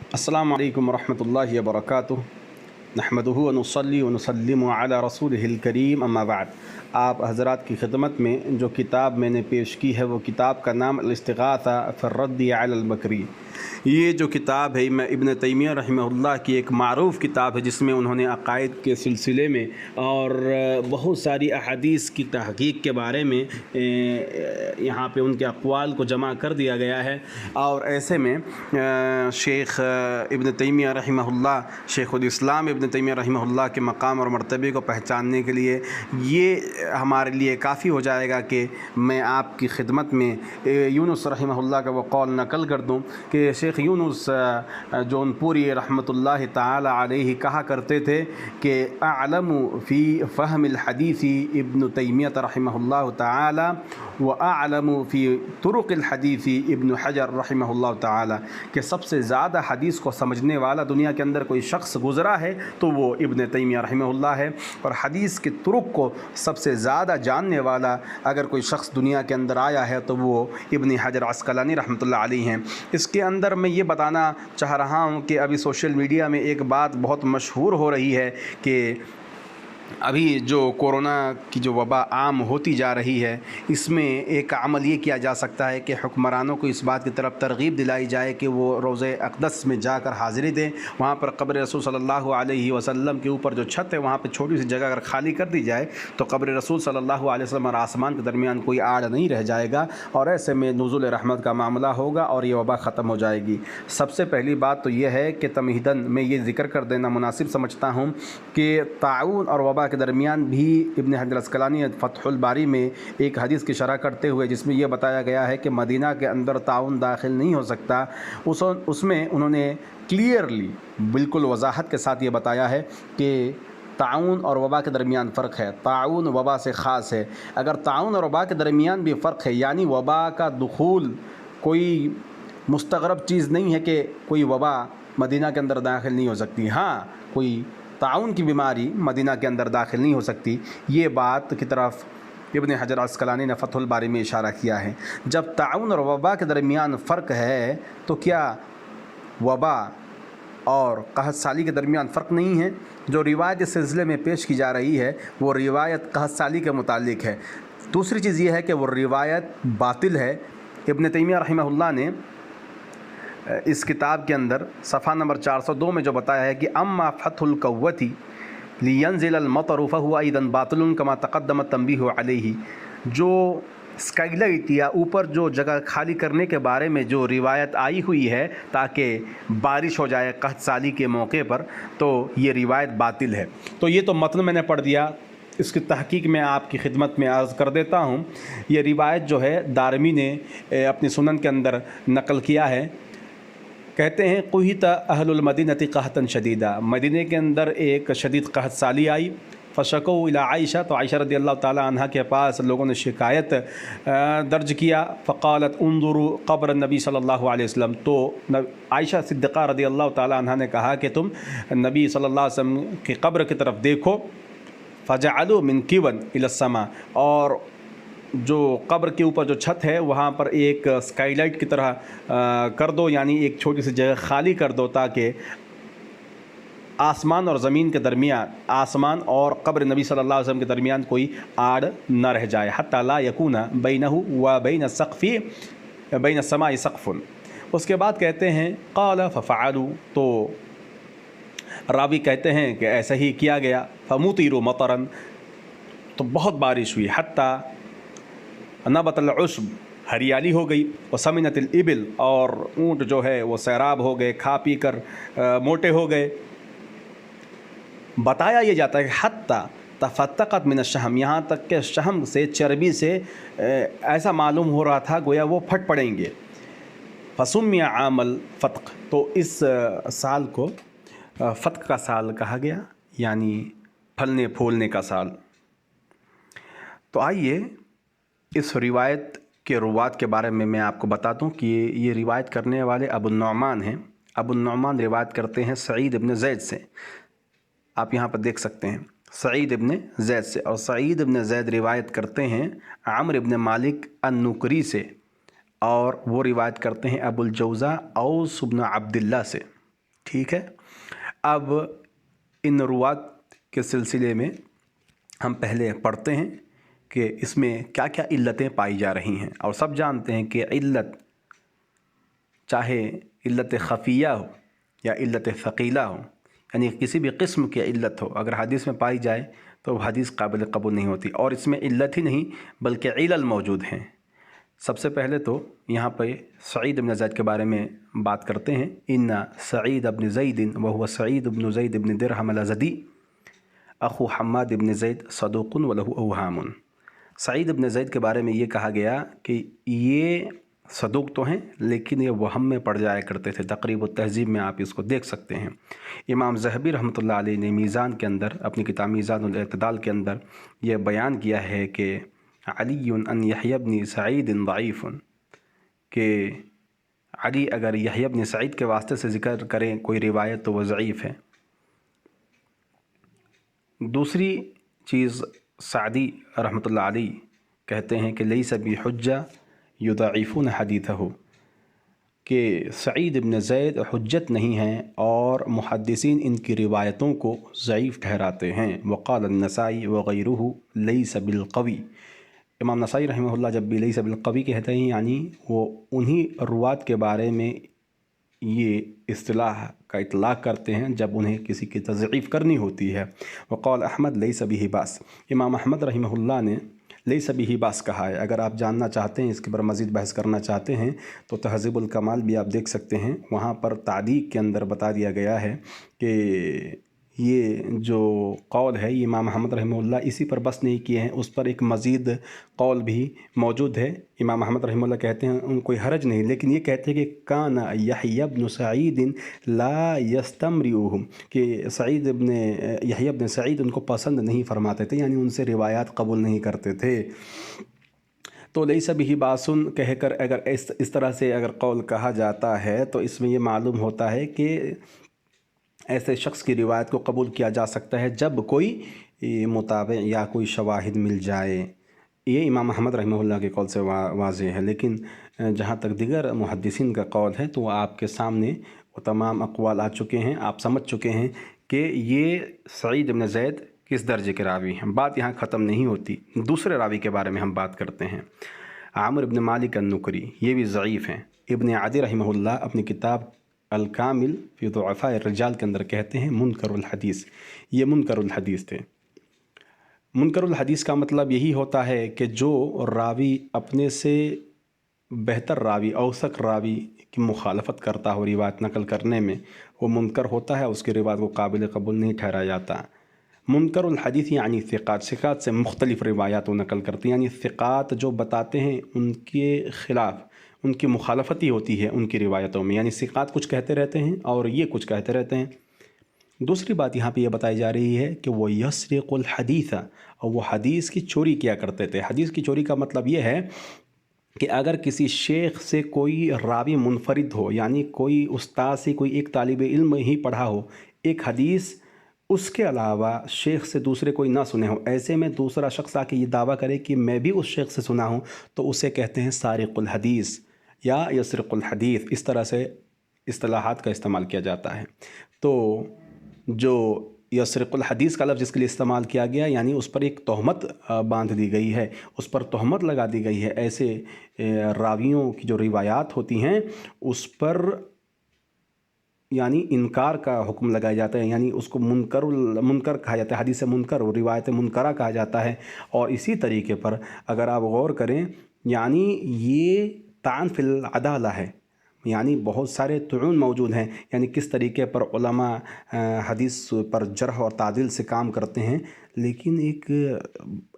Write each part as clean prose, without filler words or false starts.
अस्सलामु अलैकुम वरहमतुल्लाहि वबरकातुहू नहमदुहु व नुसल्ली व नुसल्लिमु अला रसूलिहिल करीम अम्मा बाद। आप हज़रात की खिदमत में जो किताब मैंने पेश की है वो किताब का नाम अल-इस्तिग़ासा फ़िर-रद्दि अलल मकरी। ये जो किताब है मैं इब्न तैमिया रहमहुल्लाह की एक मारूफ़ किताब है जिसमें उन्होंने अक़ाइद के सिलसिले में और बहुत सारी अहादीस की तहक़ीक़ के बारे में यहाँ पे उनके अक़वाल को जमा कर दिया गया है। और ऐसे में शेख इब्न तैमिया रहमहुल्लाह, शेखुल इस्लाम इब्न तैमिया रहमहुल्लाह के मकाम और मर्तबे को पहचानने के लिए ये हमारे लिए काफ़ी हो जाएगा कि मैं आपकी खिदमत में यूनुस रहमहुल्लाह का वो कौल नकल कर दूँ कि शेख यूनुस जौनपुरी रहमतुल्लाह ताला अलैहि कहा करते थे कि अअलमु फ़ी फ़हमिल हदीसी इब्न तैमिया रहमहुल्लाह ताला व अअलमु फ़ी तुरुक़िल हदीसी इब्न हजर रहमहुल्लाह ताला, कि सबसे ज़्यादा हदीस को समझने वाला दुनिया के अंदर कोई शख्स गुज़रा है तो वो इब्न तैमिया रहमहुल्लाह है, और हदीस के तुरुक़ को सबसे ज़्यादा जानने वाला अगर कोई शख्स दुनिया के अंदर आया है तो वो इब्न हजर अस्क़लानी रहमतुल्लाह अलैहि हैं। इसके अंदर मैं ये बताना चाह रहा हूँ कि अभी सोशल मीडिया में एक बात बहुत मशहूर हो रही है कि अभी जो कोरोना की जो वबा आम होती जा रही है, इसमें एक अमल ये किया जा सकता है कि हुक्मरानों को इस बात की तरफ तरगीब दिलाई जाए कि वो रोज़े अक़दस में जाकर हाज़िरी दें। वहाँ पर क़ब्र रसूल सल्लल्लाहु अलैहि वसल्लम के ऊपर जो छत है वहाँ पर छोटी सी जगह अगर खाली कर दी जाए तो क़ब्र रसूल सल्लल्लाहु अलैहि वसल्लम और आसमान के दरमियान कोई आड़ नहीं रह जाएगा, और ऐसे में नुज़ुल रहमत का मामला होगा और ये वबा ख़त्म हो जाएगी। सबसे पहली बात तो ये है कि तमहीदन मैं ये ज़िक्र कर देना मुनासिब समझता हूँ कि ताउन और वबा के दरमियान भी इब्न हजर अस्क़लानी फ़तहुल बारी में एक हदीस की शरह करते हुए जिसमें यह बताया गया है कि मदीना के अंदर ताउन दाखिल नहीं हो सकता, उसमें उन्होंने क्लियरली बिल्कुल वजाहत के साथ ये बताया है कि ताउन और वबा के दरमियान फ़र्क है, ताउन वबा से ख़ास है। अगर ताउन और वबा के दरमियान भी फ़र्क है, यानी वबा का दुखूल कोई मुस्तग़रब चीज़ नहीं है कि कोई वबा मदीना के अंदर दाखिल नहीं हो सकती, हाँ कोई ताउन की बीमारी मदीना के अंदर दाखिल नहीं हो सकती। ये बात की तरफ इब्न हजर अस्क़लानी ने फ़तहुल बारी में इशारा किया है। जब ताउन और वबा के दरमियान फ़र्क है तो क्या वबा और कहत साली के दरमियान फ़र्क नहीं है? जो रिवायत इस सिलसिले में पेश की जा रही है वो रिवायत कहत साली के मुतालिक है। दूसरी चीज़ ये है कि वो रिवायत बातिल है। इब्न तैमिया रहमहुल्लाह ने इस किताब के अंदर सफ़ा नंबर 402 में जो बताया है कि अम्मा फ़तहुल कव्वती लियंज़िलल मतरु फ़हुवा इदन बातिलुन कमा तक़द्दम तंबीहु अलैहि, जो स्काईलाइट या ऊपर जो जगह खाली करने के बारे में जो रिवायत आई हुई है ताकि बारिश हो जाए कहत साली के मौके पर, तो ये रिवायत बातिल है। तो ये तो मतन मैंने पढ़ दिया, इसकी तहक़ीक़ में आपकी खिदमत में अर्ज़ कर देता हूँ। ये रिवायत जो है दारमी ने अपनी सुनन के अंदर नकल किया है। कहते हैं कुहिता अहलुल मदीनति कहतन शदीदा, मदीने के अंदर एक शदीद कहत साली आई। फ़शको इला आयशा, तो आयशा रज़ियल्लाहु ताला अन्हा के पास लोगों ने शिकायत दर्ज किया। फ़क़ालत उन्ज़ुरू क़ब्र नबी सल्लल्लाहु अलैहि वसल्लम, तो आयशा सिद्दीक़ा रज़ियल्लाहु ताला अन्हा ने कहा कि तुम नबी सल्लल्लाहु अलैहि वसल्लम की क़ब्र की तरफ देखो। फ़जअलू मिन किवन इलस्समा, और जो कब्र के ऊपर जो छत है वहाँ पर एक स्काईलाइट की तरह कर दो, यानी एक छोटी सी जगह खाली कर दो ताकि आसमान और ज़मीन के दरमियान, आसमान और कब्र नबी सल्लल्लाहु अलैहि वसल्लम के दरमियान कोई आड़ न रह जाए। हत्ता ला यकूना बैनहु व बैन सक़फ़ी बैन समाई सक़फ़ुन। उसके बाद कहते हैं क़ाल फ़फ़अलू, तो रावी कहते हैं कि ऐसा ही किया गया। फ़मुतिरू मतरन, तो बहुत बारिश हुई। हत्ता नबतल उश्ब, हरियाली हो गई। और समिनतिल इबिल, और ऊँट जो है वो सैराब हो गए, खा पी कर मोटे हो गए। बताया ये जाता है हत्ता तफ़त्तक़त मिन शहम, यहाँ तक के शहम से, चर्बी से ऐसा मालूम हो रहा था गोया वो फट पड़ेंगे। फसुम्मिया आमल फ़त्क़, तो इस साल को फ़त्क़ का साल कहा गया, यानी फलने फूलने का साल। तो आइए इस रिवायत के रुवात के बारे में मैं आपको बता दूं कि ये रिवायत करने वाले अबू नुअमान हैं। अबू नुअमान रिवायत करते हैं सईद इब्न ज़ैद से। आप यहाँ पर देख सकते हैं सईद इब्न ज़ैद से, और सईद इब्न ज़ैद रिवायत करते हैं आमर इब्न मालिक अन-नुकरी से, और वो रिवायत करते हैं अबुल जौज़ा औस इब्न अब्दुल्लाह से। ٹھیک ہے، اب ان روات کے سلسلے میں ہم پہلے پڑھتے ہیں کہ اس میں کیا کیا علتیں پائی جا رہی ہیں. اور سب جانتے ہیں کہ علت چاہے علت خفیہ ہو یا علت ثقیلہ ہو، یعنی کسی بھی قسم کی علت ہو، اگر حدیث میں پائی جائے تو وہ حدیث قابل قبول نہیں ہوتی. اور اس میں علت ہی نہیں بلکہ علل موجود ہیں. سب سے پہلے تو یہاں پہ سعید بن زید کے بارے میں بات کرتے ہیں. ان سعید بن زید وهو سعید بن زید بن درہم الازدی اخو حماد بن زید صدوق وله اوہام. سعید بن زید کے بارے میں یہ کہا گیا کہ یہ صدوق تو ہیں لیکن یہ وہم میں پڑ جایا کرتے تھے. تقریب التہذیب میں آپ اس کو دیکھ سکتے ہیں. امام ذہبی رحمۃ اللہ علیہ نے میزان کے اندر، اپنی کتاب میزان الاعتدال کے اندر یہ بیان کیا ہے کہ علی ان یحیی بن سعید ضعیف، کہ علی اگر یحیی بن سعید کے واسطے سے ذکر کریں کوئی روایت تو وہ ضعیف ہے. دوسری چیز سعدی رحمۃ اللہ علیہ کہتے ہیں کہ لیس بحجہ یضعفون حدیثہ، کہ سعید بن زید حجت نہیں ہیں اور محدثین ان کی روایتوں کو ضعیف ٹھہراتے ہیں. وقال النسائی وغیرہ لیس بالقوی. امام نسائی رحمہ اللہ جب بھی لیس بالقوی کہتے ہیں یعنی وہ انہی روات کے بارے میں یہ اصطلاح کا اطلاق کرتے ہیں جب انہیں کسی کی تضعیف کرنی ہوتی ہے. وقال احمد لیس بہ باس. امام احمد رحمہ اللہ نے لیس بہ باس کہا ہے. اگر آپ جاننا چاہتے ہیں، اس کے اوپر مزید بحث کرنا چاہتے ہیں تو تہذیب الکمال بھی آپ دیکھ سکتے ہیں. وہاں پر تعلیق کے اندر بتا دیا گیا ہے کہ یہ جو قول ہے یہ امام احمد رحمہ اللہ اسی پر بس نہیں کیے ہیں، اس پر ایک مزید قول بھی موجود ہے. امام احمد رحمہ اللہ کہتے ہیں ان کوئی حرج نہیں، لیکن یہ کہتے ہیں کہ کان یحیی بن سعید لا یستمرئہم، کہ سعید ابن یحیی بن سعید ان کو پسند نہیں فرماتے تھے، یعنی ان سے روایات قبول نہیں کرتے تھے. تو لیس بہ باسن کہہ کر اگر اس طرح سے اگر قول کہا جاتا ہے تو اس میں یہ معلوم ہوتا ہے کہ ایسے شخص کی روایت کو قبول کیا جا سکتا ہے جب کوئی متابع یا کوئی شواہد مل جائے. یہ امام احمد رحمہ اللہ کے قول سے واضح ہے. لیکن جہاں تک دیگر محدثین کا قول ہے تو آپ کے سامنے وہ تمام اقوال آ چکے ہیں، آپ سمجھ چکے ہیں کہ یہ سعید بن زید کس درجے کے راوی ہیں. بات یہاں ختم نہیں ہوتی. دوسرے راوی کے بارے میں ہم بات کرتے ہیں. عامر بن مالک النکری، یہ بھی ضعیف ہیں. ابن عدی رحمہ اللہ اپنی کتاب الکامل فی ضعفاء الرجال کے اندر کہتے ہیں منکر الحدیث. یہ منکر الحدیث تھے. منکر الحدیث کا مطلب یہی ہوتا ہے کہ جو راوی اپنے سے بہتر راوی، اوثق راوی کی مخالفت کرتا ہو روایت نقل کرنے میں، وہ منکر ہوتا ہے، اس کی روایت کو قابل قبول نہیں ٹھہرایا جاتا. منکر الحدیث یعنی ثقات سے مختلف روایات و نقل کرتے ہیں، یعنی ثقات جو بتاتے ہیں ان کے خلاف ان کی مخالفت ہی ہوتی ہے ان کی روایتوں میں، یعنی ثقات کچھ کہتے رہتے ہیں اور یہ کچھ کہتے رہتے ہیں. دوسری بات یہاں پہ یہ بتائی جا رہی ہے کہ وہ یسرق الحدیث، اور وہ حدیث کی چوری کیا کرتے تھے. حدیث کی چوری کا مطلب یہ ہے کہ اگر کسی شیخ سے کوئی راوی منفرد ہو، یعنی کوئی استاد سے کوئی ایک طالب علم ہی پڑھا ہو ایک حدیث، اس کے علاوہ شیخ سے دوسرے کوئی نہ سنے ہو، ایسے میں دوسرا شخص آ کے یہ دعویٰ کرے کہ میں بھی اس شیخ سے سنا ہوں، تو اسے کہتے ہیں سارق الحدیث یا یسرق الحدیث. اس طرح سے اصطلاحات کا استعمال کیا جاتا ہے. تو جو یسرق الحدیث کا لفظ جس کے لیے استعمال کیا گیا یعنی اس پر ایک تہمت باندھ دی گئی ہے، اس پر تہمت لگا دی گئی ہے. ایسے راویوں کی جو روایات ہوتی ہیں اس پر یعنی انکار کا حکم لگایا جاتا ہے، یعنی اس کو منکر کہا جاتا ہے. حدیث منکر و روایت منکرہ کہا جاتا ہے. اور اسی طریقے پر اگر آپ غور کریں یعنی یہ طعن فی العدالہ ہے، یعنی بہت سارے طعون موجود ہیں، یعنی کس طریقے پر علماء حدیث پر جرح اور تعدیل سے کام کرتے ہیں. لیکن ایک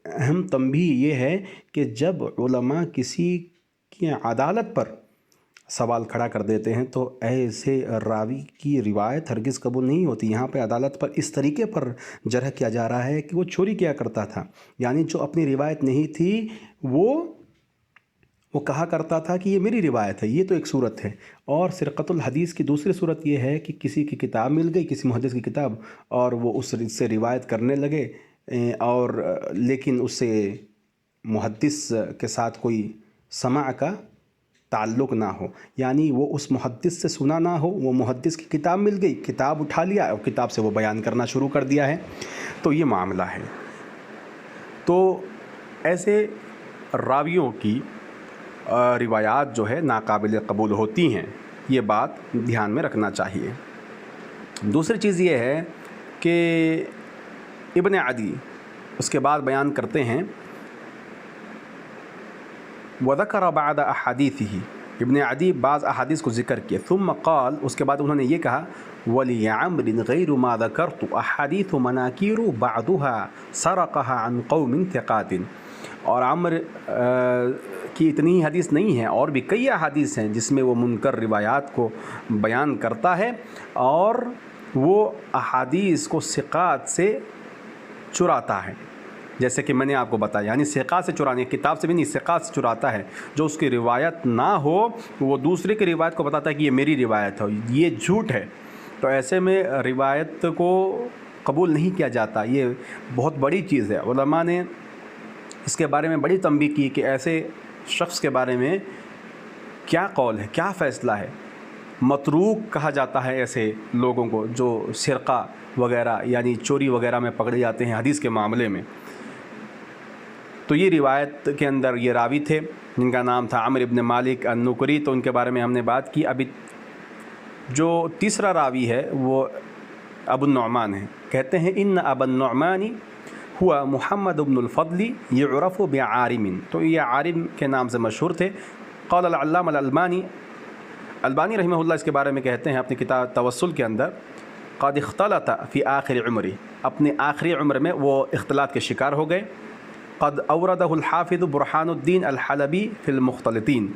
اہم تنبیہ یہ ہے کہ جب علماء کسی کی عدالت پر سوال کھڑا کر دیتے ہیں تو ایسے راوی کی روایت ہرگز قبول نہیں ہوتی. یہاں پہ عدالت پر اس طریقے پر جرح کیا جا رہا ہے کہ وہ چوری کیا کرتا تھا، یعنی جو اپنی روایت نہیں تھی وہ کہا کرتا تھا کہ یہ میری روایت ہے. یہ تو ایک صورت ہے. اور سرقۃ الحدیث کی دوسری صورت یہ ہے کہ کسی کی کتاب مل گئی، کسی محدث کی کتاب، اور وہ اس سے روایت کرنے لگے، اور لیکن اس سے محدث کے ساتھ کوئی سماع کا ताल्लुक़ ना हो, यानी वो उस मुहद्दिस से सुना ना हो, वो मुहद्दिस की किताब मिल गई, किताब उठा लिया और किताब से वो बयान करना शुरू कर दिया है, तो ये मामला है। तो ऐसे रावियों की रिवायात जो है नाकाबिल कबूल होती हैं, ये बात ध्यान में रखना चाहिए। दूसरी चीज़ ये है कि इब्न अदी उसके बाद बयान करते हैं वज़कर बाद अहादीसिही, इब्न अदी बाज़ अहादीस को ज़िक्र किया, सुम्मा क़ाल, उसके बाद उन्होंने ये कहा वली अम्रिन गैरु मा ज़करतु अहादीसु मनाकिरु बअदुहा सरक़हा अन क़ौमिन थिक़ातिन। और अम्र की इतनी ही हदीस नहीं है, और भी कई अहादीस हैं जिसमें वो मुनकर रिवायात को बयान करता है और वो अहादीस को सिक़ात से चुराता है। जैसे कि मैंने आपको बताया, यानी सिक़ात से चुराने, किताब से भी नहीं, सिक़ात से चुराता है। जो उसकी रिवायत ना हो वो दूसरे की रिवायत को बताता है कि ये मेरी रिवायत है, ये झूठ है। तो ऐसे में रिवायत को कबूल नहीं किया जाता। ये बहुत बड़ी चीज़ है। उलमा ने इसके बारे में बड़ी तंबीह की कि ऐसे शख्स के बारे में क्या कौल है, क्या फ़ैसला है। मतरूक कहा जाता है ऐसे लोगों को जो सिरका वगैरह यानी चोरी वगैरह में पकड़े जाते हैं हदीस के मामले में। तो ये रिवायत के अंदर ये रावी थे जिनका नाम था आमिर इब्न मालिक अन्नुकरी, तो उनके बारे में हमने बात की। अभी जो तीसरा रावी है वो अबू नुअमान है। कहते हैं इन अबू नुअमानी हुआ मुहम्मद इब्नुल फضली युरफ़ु बिआरिमिन, तो ये आरिम के नाम से मशहूर थे। क़ाल अल-अल्लामा अल्बानी रहमहुल्लाह इसके बारे में कहते हैं अपनी किताब तवस्सुल के अंदर, क़द इख्तलत फ़ी आखिर उम्री, अपने आखिरी उम्र में वो इख्तिलात के शिकार हो गए। क़द औरदहुल हाफ़िज़ बुरहानुद्दीन अल-हलबी फ़िल मुख्तलितीन,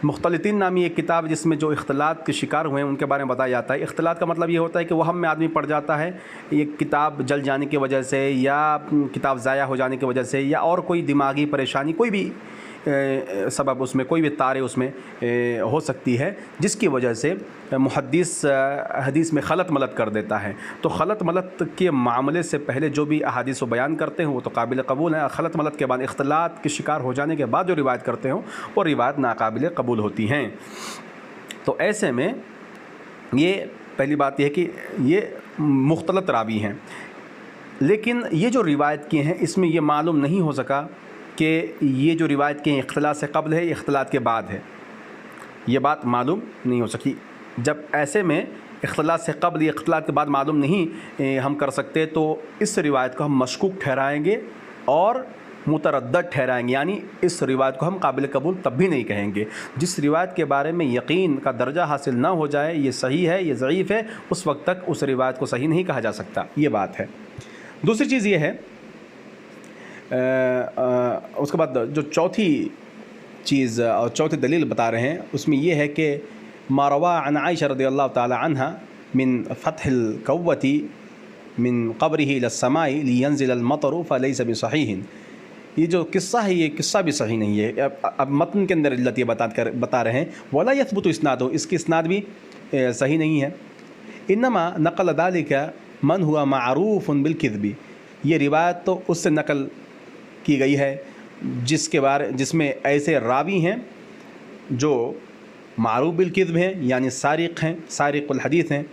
मुख्तलितीन नामी एक किताब जिसमें जो इख्तिलात के शिकार हुए हैं उनके बारे में बताया जाता है। इख्तिलात का मतलब ये होता है कि वहम में आदमी पड़ जाता है, ये किताब जल जाने की वजह से या किताब ज़ाया हो जाने की वजह से या और कोई दिमागी परेशानी, कोई भी सबब उसमें, कोई भी तारे उसमें हो सकती है जिसकी वजह से मुहद्दिस हदीस में खलत मलत कर देता है। तो खलत मलत के मामले से पहले जो भी अहादीस को बयान करते हैं वो तो काबिल कबूल है। खलत मलत के बाद इख्तिलात के शिकार हो जाने के बाद जो रिवायत करते हो वो रिवायत नाकाबिल कबूल होती हैं। तो ऐसे में ये पहली बात यह है कि ये मुख्तलत रावी हैं, लेकिन ये जो रिवायत किए हैं इसमें ये मालूम नहीं हो सका कि ये जो रिवायत के इख्तिलात से कब्ल है, इख्तिलात के बाद है, ये बात मालूम नहीं हो सकी। जब ऐसे में इख्तिलात से कब्ल या इख्तिलात के बाद मालूम नहीं हम कर सकते तो इस रिवायत को हम मशकूक ठहराएंगे और मुतरद्दद ठहराएंगे, यानी इस रिवायत को हम काबिल कबूल तब भी नहीं कहेंगे। जिस रिवायत के बारे में यकीन का दर्जा हासिल ना हो जाए, ये सही है, ये ज़ईफ़ है, उस वक्त तक उस रिवायत को सही नहीं कहा जा सकता। ये बात है। दूसरी चीज़ ये है, उसके बाद जो चौथी चीज़ और चौथी दलील बता रहे हैं उसमें यह है कि मारवा अन आयशा रज़ियल्लाहु ताला अन्हा मिन फ़त्हिल कव्वती मिन क़ब्रिही इलस्समाई लियंज़िलल मतरु फ़लैसा बिसहीहिन, ये जो किस्सा है ये किस्सा भी सही नहीं है। अब मतन के अंदर इल्लत ये बता रहे हैं वला यथबुतु इस्नादु, इसकी इस्नाद भी सही नहीं है। इन्नमा नक़ल ज़ालिका मन हुआ मारूफ़ुन बिल-किज़्बी, ये रिवायत तो उससे नकल की गई है जिसमें ऐसे रावी हैं जो मारूफ़ बिल किज़्ब हैं, यानी सारिक़ हैं, सारिक़ुल हदीस हैं।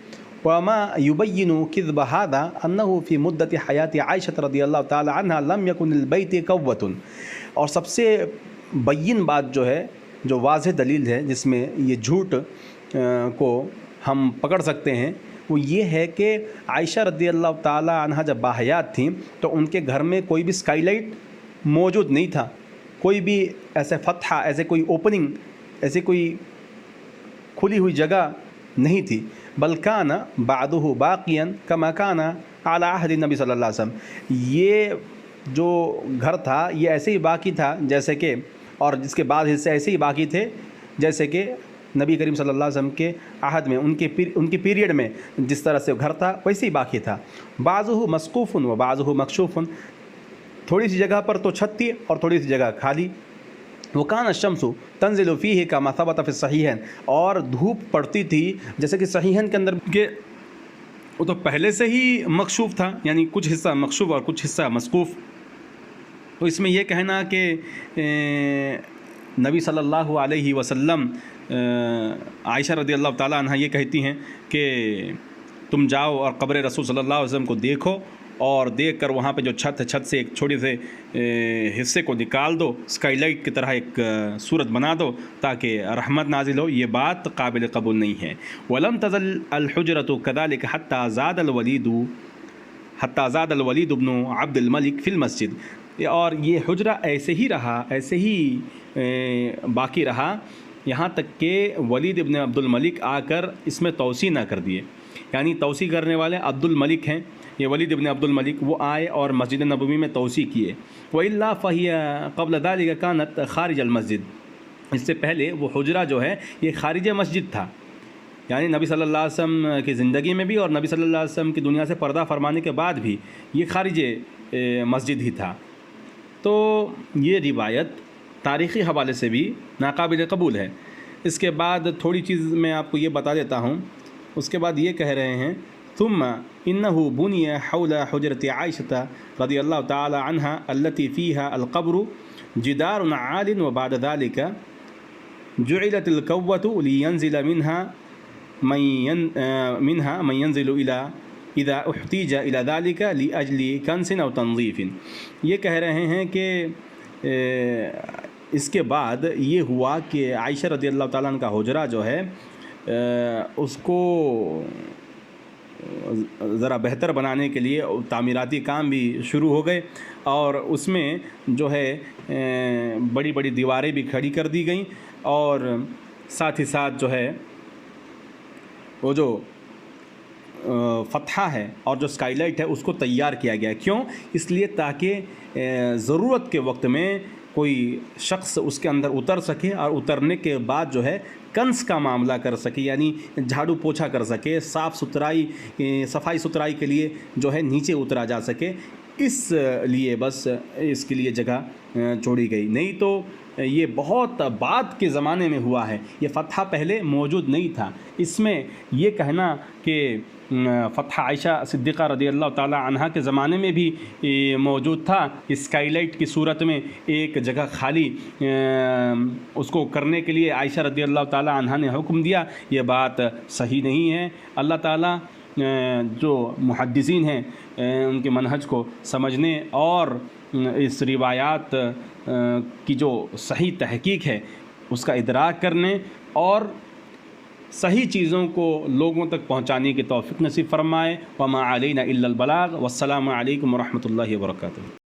वमा युबय्यिनु किज़्ब हाज़ा अन्नहु फ़ी मुद्दति हयाति आयशा रज़ियल्लाहु ताला अन्हा लम यकुनिल बैति कव्वतुन, और सबसे बय्यिन बात जो है, जो वाज़ेह दलील है जिसमें ये झूठ को हम पकड़ सकते हैं वो ये है कि आयशा रज़ियल्लाहु ताला अन्हा जब बाहयात थी तो उनके घर में कोई भी स्काईलाइट मौजूद नहीं था, कोई भी ऐसे फतहा, ऐसे कोई ओपनिंग, ऐसे कोई खुली हुई जगह नहीं थी। बल काना बादुहु बाक़ियन कमा काना अला अहद नबी सल्लल्लाहु अलैहि वसल्लम, ये जो घर था ये ऐसे ही बाकी था जैसे कि, और जिसके बाद हिस्से ऐसे ही बाकी थे जैसे कि नबी करीम सल्लल्लाहु अलैहि वसल्लम के आहद में, उनकी पीरियड में जिस तरह से घर था वैसे ही बाकी था। बाज़ुहु मस्कूफ़ुन व बाज़ुहु मकशूफ़ुन, थोड़ी सी जगह पर तो छत थी और थोड़ी सी जगह खाली। वो कान शम्सु तंज़िलु फ़ीही कमा सबत फ़ी सहीहैन, और धूप पड़ती थी जैसे कि सहीहैन के अंदर के वो तो पहले से ही मकशूफ़ था, यानी कुछ हिस्सा मकशूफ़ और कुछ हिस्सा मस्कूफ़। तो इसमें यह कहना कि نبی صلی اللہ علیہ وسلم عائشہ رضی اللہ تعالیٰ عنہ یہ کہتی ہیں کہ تم جاؤ اور قبر رسول صلی اللہ علیہ وسلم کو دیکھو، اور دیکھ کر وہاں پہ جو چھت ہے، چھت سے ایک چھوٹے سے حصے کو نکال دو، اسکائی لائٹ کی طرح ایک صورت بنا دو تاکہ رحمت نازل ہو۔ یہ بات قابل قبول نہیں ہے۔ وَلَمْ تَزَلْ الْحُجْرَةُ كَذَلِكَ حَتَّى زَادَ الْوَلِيدُ بْنُ عَبْدِ الْمَلِكِ فِي الْمَسْجِدِ، اور یہ حجرہ ایسے ہی رہا، ایسے ہی باقی رہا یہاں تک کہ ولید ابن عبد الملک آ کر اس میں توسیع نہ کر دیے۔ یعنی توسیع کرنے والے عبد الملک ہیں، یہ ولید ابن عبد الملک، وہ آئے اور مسجد نبوی میں توسیع کیے۔ وَإِلَّا فَهِيَ قَبْلَ ذَلِكَ كَانَتْ خَارِجَ الْمَسْجِد، اس سے پہلے وہ حجرہ جو ہے یہ خارج مسجد تھا، یعنی نبی صلی اللہ علیہ وسلم کی زندگی میں بھی اور نبی صلی اللہ علیہ وسلم کی دنیا سے پردہ فرمانے کے بعد بھی یہ خارج مسجد ہی تھا۔ تو یہ روایت تاریخی حوالے سے بھی ناقابل قبول ہے۔ اس کے بعد تھوڑی چیز میں آپ کو یہ بتا دیتا ہوں۔ اس کے بعد یہ کہہ رہے ہیں ثم انه بني حول حجرة عائشة رضي الله تعالى عنها التي فيها القبر جدار عال، وبعد ذلك جعلت الكوة لينزل منها من ينزل إلى اذا احتیج الى ذلك لاجل کنس او تنظیف۔ یہ کہہ رہے ہیں کہ اس کے بعد یہ ہوا کہ عائشہ رضی اللہ تعالیٰ عنہ کا حجرہ جو ہے اس کو ذرا بہتر بنانے کے لیے تعمیراتی کام بھی شروع ہو گئے، اور اس میں جو ہے بڑی بڑی دیواریں بھی کھڑی کر دی گئیں، اور ساتھ ہی ساتھ جو ہے وہ جو فتحہ ہے اور جو اسکائی لائٹ ہے اس کو تیار کیا گیا۔ کیوں؟ اس لیے تاکہ ضرورت کے وقت میں کوئی شخص اس کے اندر اتر سکے، اور اترنے کے بعد جو ہے کنس کا معاملہ کر سکے، یعنی جھاڑو پوچھا کر سکے، صفائی ستھرائی کے لیے جو ہے نیچے اترا جا سکے، اس لیے بس اس کے لیے جگہ چھوڑی گئی۔ نہیں تو یہ بہت بعد کے زمانے میں ہوا ہے، یہ فتحہ پہلے موجود نہیں تھا۔ اس میں یہ کہنا کہ فتح عائشہ صدیقہ رضی اللہ تعالیٰ عنہ کے زمانے میں بھی موجود تھا، اسکائی لائٹ کی صورت میں ایک جگہ خالی اس کو کرنے کے لیے عائشہ رضی اللہ تعالیٰ عنہ نے حکم دیا، یہ بات صحیح نہیں ہے۔ اللہ تعالیٰ جو محدثین ہیں ان کے منہج کو سمجھنے اور اس روایات کی جو صحیح تحقیق ہے اس کا ادراک کرنے اور صحیح چیزوں کو لوگوں تک پہنچانے کی توفیق نصیب فرمائے۔ وما علینا الا البلاغ، والسلام علیکم ورحمۃ اللہ وبرکاتہ۔